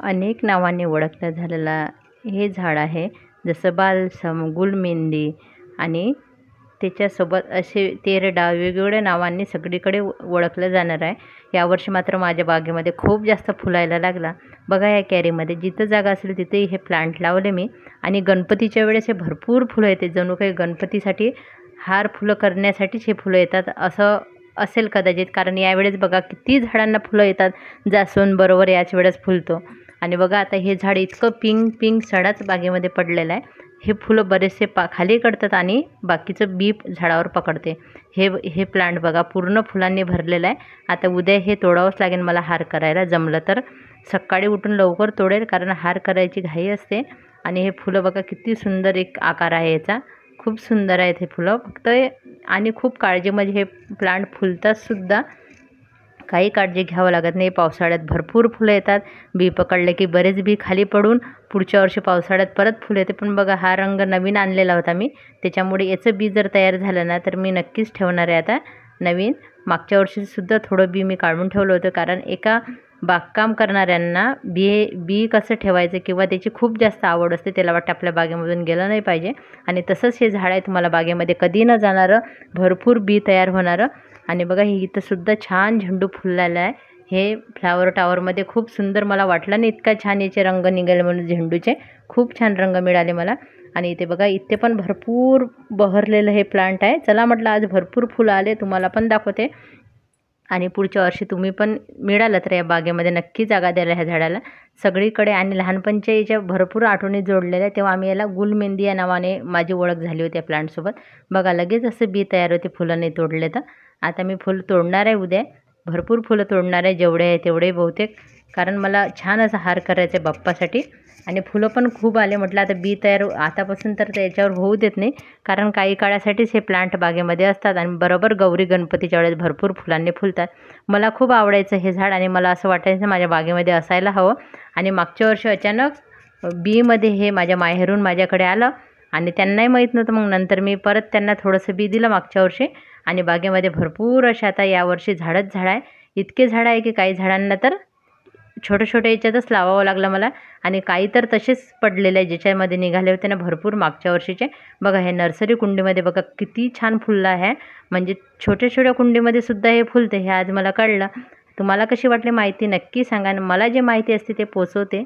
अनेक नावांनी ओळखलं झालेला हे झाड आहे, जसं बालसम, गुलमेंदी आणि त्याच्यासोबत असे तेरडा वेगवेगळ्या नावांनी सगळीकडे ओळखलं जाणार आहे. यावर्षी मात्र माझ्या बागेमध्ये खूप जास्त फुलायला लागला. बघा या कॅरीमध्ये जिथं जागा असेल तिथेही हे प्लांट लावले मी आणि गणपतीच्या वेळेस हे भरपूर फुलं येते. जणू काही गणपतीसाठी हार फुलं करण्यासाठीच हे फुलं येतात असं असेल कदाचित, कारण यावेळेस बघा किती झाडांना फुलं येतात. जास्वंद बरोबर याच वेळेस फुलतो. आणि बघा आता हे झाड इतकं पिंक सडाच बागेमध्ये पडलेलं आहे. हे फुलं बरेचसे खाली करतात आणि बाकीचं बी झाडावर पकडते. हे प्लांट बघा पूर्ण फुलांनी भरलेलं आहे. आता उद्या हे तोडावंच लागेल मला हार करायला. जमलं तर सकाळी उठून लवकर तोडेल, कारण हार करायची घाई असते. आणि हे फुलं बघा किती सुंदर एक आकार आहे याचा. खूप सुंदर आहेत हे फुलं. फक्त आणि खूप काळजी म्हणजे हे प्लांट फुलतातसुद्धा, काही काळजी घ्यावं लागत नाही. पावसाळ्यात भरपूर फुलं येतात. बी पकडले की बरेच बी खाली पडून पुढच्या वर्षी पावसाळ्यात परत फुलं येते. पण बघा हा रंग नवीन आणलेला होता मी, त्याच्यामुळे याचं बी जर तयार झालं ना तर मी नक्कीच ठेवणार आहे आता नवीन. मागच्या वर्षीसुद्धा थोडं बी मी काढून ठेवलं होतं, कारण एका बागकाम करणाऱ्यांना बी कसं ठेवायचं किंवा त्याची खूप जास्त आवड असते. त्याला वाटतं आपल्या बागेमधून गेलं नाही पाहिजे. आणि तसंच हे झाड आहे तुम्हाला बागेमध्ये कधी न जाणारं, भरपूर बी तयार होणारं. आणि बघा हे इथंसुद्धा छान झेंडू फुललेला आहे. हे फ्लावर टॉवरमध्ये खूप सुंदर, मला वाटलं नाही इतका छान याचे रंग निघाले म्हणून. झेंडूचे खूप छान रंग मिळाले मला. आणि इथे बघा इथे पण भरपूर बहरलेलं हे प्लांट आहे. चला म्हटलं आज भरपूर फुलं आले, तुम्हाला पण दाखवते. आणि पुढच्या वर्षी तुम्ही पण मिळालं तर या बागेमध्ये नक्की जागा द्यायला ह्या झाडाला सगळीकडे. आणि लहानपणच्या याच्या भरपूर आठवणी जोडलेल्या आहे. तेव्हा आम्ही याला गुलमेंदी या नावाने माझी ओळख झाली होती या प्लांटसोबत. बघा लगेच असं बी तयार होते फुलं नाही तोडले तर. आता मी फुलं तोडणार आहे उद्या, भरपूर फुलं तोडणार आहे, जेवढे आहे तेवढे बहुतेक, कारण मला छान असा हार करायचा आहे बाप्पासाठी. आणि फुलं पण खूप आले. म्हटलं आता बी तयार आतापासून तर त्याच्यावर होऊ देत नाही, कारण काही काळासाठीच हे प्लांट बागेमध्ये असतात आणि बरोबर गौरी गणपतीच्या वेळेस भरपूर फुलांनी फुलतात. मला खूप आवडायचं हे झाड आणि मला असं वाटायचं माझ्या बागेमध्ये असायला हवं. आणि मागच्या वर्षी अचानक बीमध्ये हे माझ्या माहेरून माझ्याकडे आलं आणि त्यांनाही माहीत नव्हतं. मग नंतर मी परत त्यांना थोडंसं बी दिलं मागच्या वर्षी. आणि बागेमध्ये भरपूर अशा आता यावर्षी झाडच झाड आहे. इतके झाडं आहे की काही झाडांना तर छोटे याच्यातच लावावं लागलं मला. आणि काही तर तसेच पडलेले आहे ज्याच्यामध्ये निघाले होते ना भरपूर मागच्या वर्षीचे. बघा हे नर्सरी कुंडीमध्ये बघा किती छान फुललं आहे. म्हणजे छोट्या कुंडीमध्ये सुद्धा हे फुलते, हे आज मला कळलं. तुम्हाला कशी वाटली माहिती नक्की सांगा आणि मला जे माहिती असते ते पोचवते.